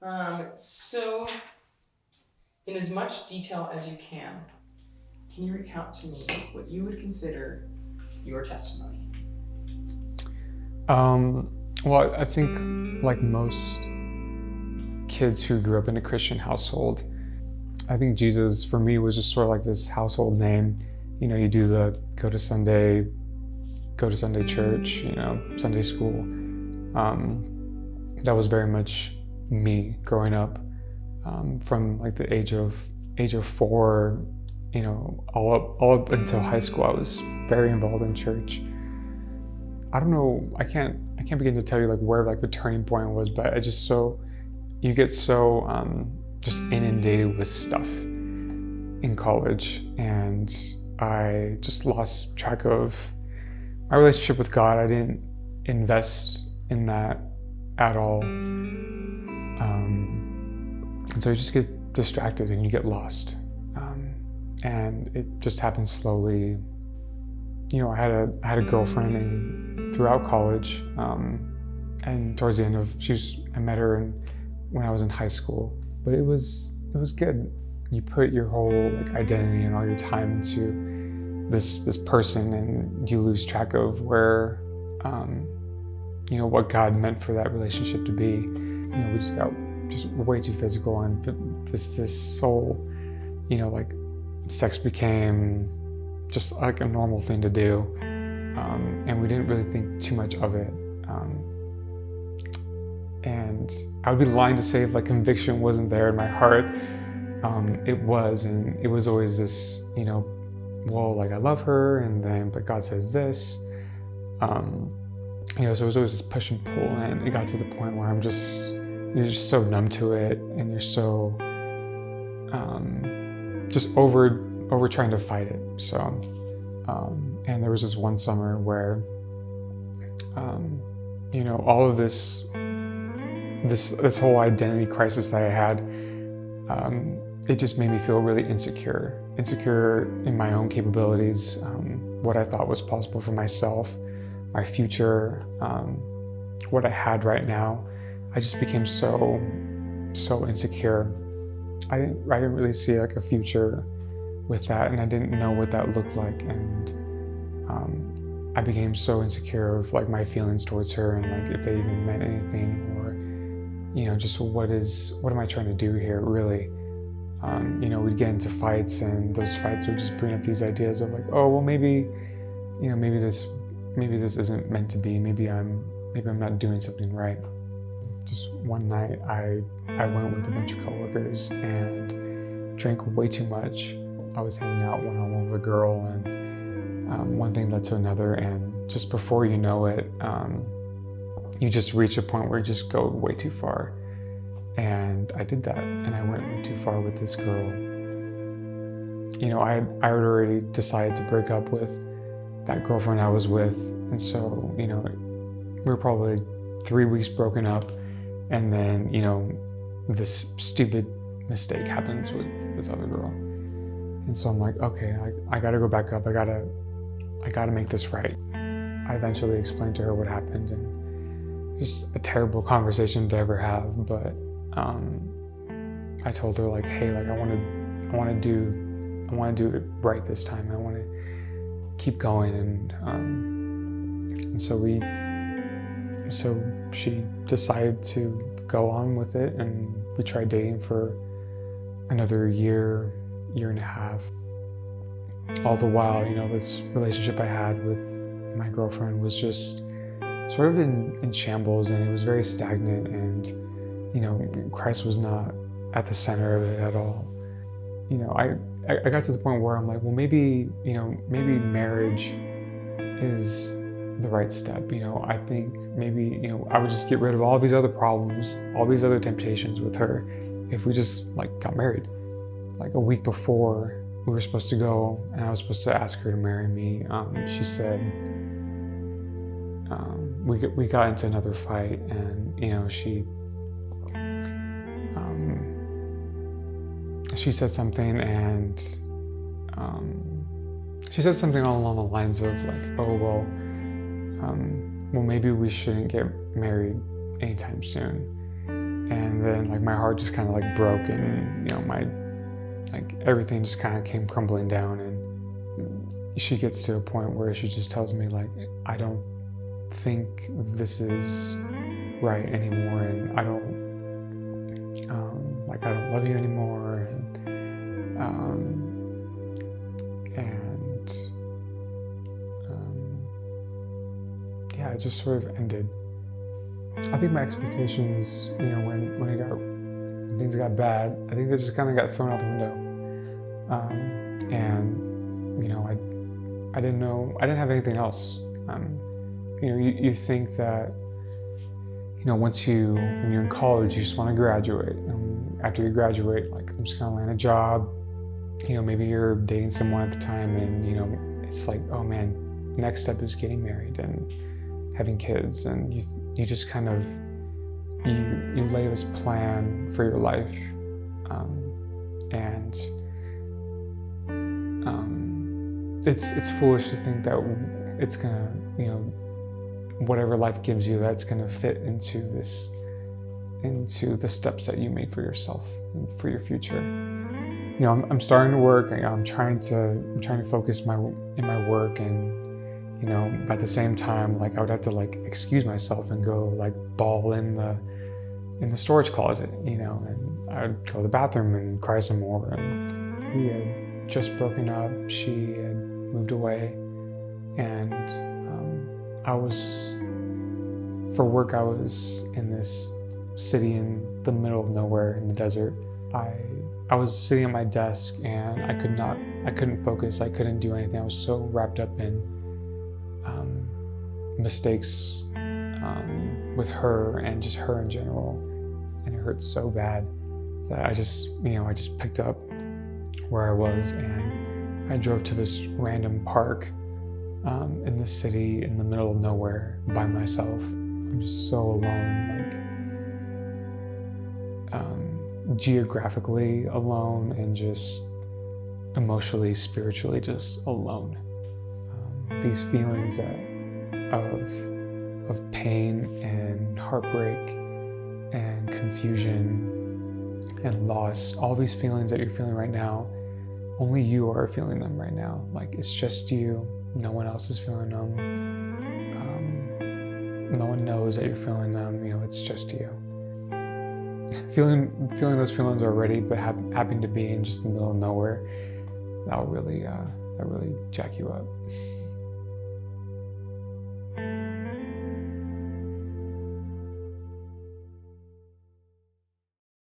So, in as much detail as you can you recount to me what you would consider your testimony? Um, well, I think like most kids who grew up in a Christian household, I think Jesus for me was just sort of like this household name. You know, you do the go to Sunday church, Sunday school. That was very much me growing up, from like the age of 4, all up until high school. I was very involved in church. I don't know. I can't begin to tell you like where like the turning point was, but you get so just inundated with stuff in college, and I just lost track of my relationship with God. I didn't invest in that at all, and so you just get distracted and you get lost, and it just happens slowly. I had a girlfriend throughout college, and towards the end of I met her when I was in high school. But it was good. You put your whole like identity and all your time into this person, and you lose track of where, what God meant for that relationship to be. We just got way too physical, and this whole, like sex became just like a normal thing to do, and we didn't really think too much of it. And I would be lying to say if like conviction wasn't there in my heart. It was, and it was always this, well, like I love her, but God says this. So it was always this push and pull, and it got to the point where you're just so numb to it, and you're so just over trying to fight it. So, and there was this one summer where, all of this whole identity crisis that I had, it just made me feel really insecure in my own capabilities, what I thought was possible for myself, my future, what I had right now. I just became so insecure. I didn't really see like a future with that, and I didn't know what that looked like, and I became so insecure of like my feelings towards her, and like if they even meant anything, or just what am I trying to do here really. We'd get into fights, and those fights would just bring up these ideas of like, oh well, maybe this isn't meant to be, maybe I'm not doing something right. Just one night I went with a bunch of coworkers and drank way too much. I was hanging out one-on-one with a girl, and one thing led to another, and just before you know it, you just reach a point where you just go way too far. And I did that, and I went way too far with this girl. I had already decided to break up with that girlfriend I was with, and so, we were probably 3 weeks broken up, and then, this stupid mistake happens with this other girl. And so I'm like, okay, I gotta go back up. I gotta make this right. I eventually explained to her what happened, and just a terrible conversation to ever have. But I told her like, hey, like I want to do it right this time. I want to keep going, and so she decided to go on with it, and we tried dating for another year and a half. All the while, this relationship I had with my girlfriend was just sort of in shambles, and it was very stagnant, and Christ was not at the center of it at all. I got to the point where I'm like, well, maybe marriage is the right step. I think maybe I would just get rid of all these other problems, all these other temptations with her, if we just like got married. Like a week before we were supposed to go, and I was supposed to ask her to marry me, she said, we got into another fight, and she said something, and she said something along the lines of like, oh well, maybe we shouldn't get married anytime soon. And And then like my heart just kind of like broke, and my like everything just kind of came crumbling down. And she gets to a point where she just tells me like, I don't think this is right anymore, and I don't love you anymore, yeah, it just sort of ended. I think my expectations, when things got bad, I think they just kind of got thrown out the window. I didn't know, I didn't have anything else. You think that, when you're in college, you just want to graduate. After you graduate, like, I'm just gonna land a job. Maybe you're dating someone at the time, and it's like, oh man, next step is getting married and having kids, and you just kind of you lay this plan for your life, and it's foolish to think that it's gonna, whatever life gives you, that's gonna fit into the steps that you make for yourself and for your future. I'm starting to work. I'm trying to focus in my work, and but at the same time, like, I would have to like excuse myself and go like bawl in the storage closet, and I'd go to the bathroom and cry some more. And we had just broken up. She had moved away, and for work, I was in this city in the middle of nowhere in the desert. I was sitting at my desk, and I couldn't focus. I couldn't do anything. I was so wrapped up in mistakes with her and just her in general, and it hurt so bad that I just picked up where I was, and I drove to this random park in this city in the middle of nowhere by myself. I'm just so alone, like geographically alone, and just emotionally, spiritually just alone. These feelings of pain and heartbreak and confusion and loss, all these feelings that you're feeling right now, only you are feeling them right now. Like, it's just you. No one else is feeling them. No one knows that you're feeling them. It's just you. Feeling those feelings already, but happening to be in just the middle of nowhere, that'll really jack you up.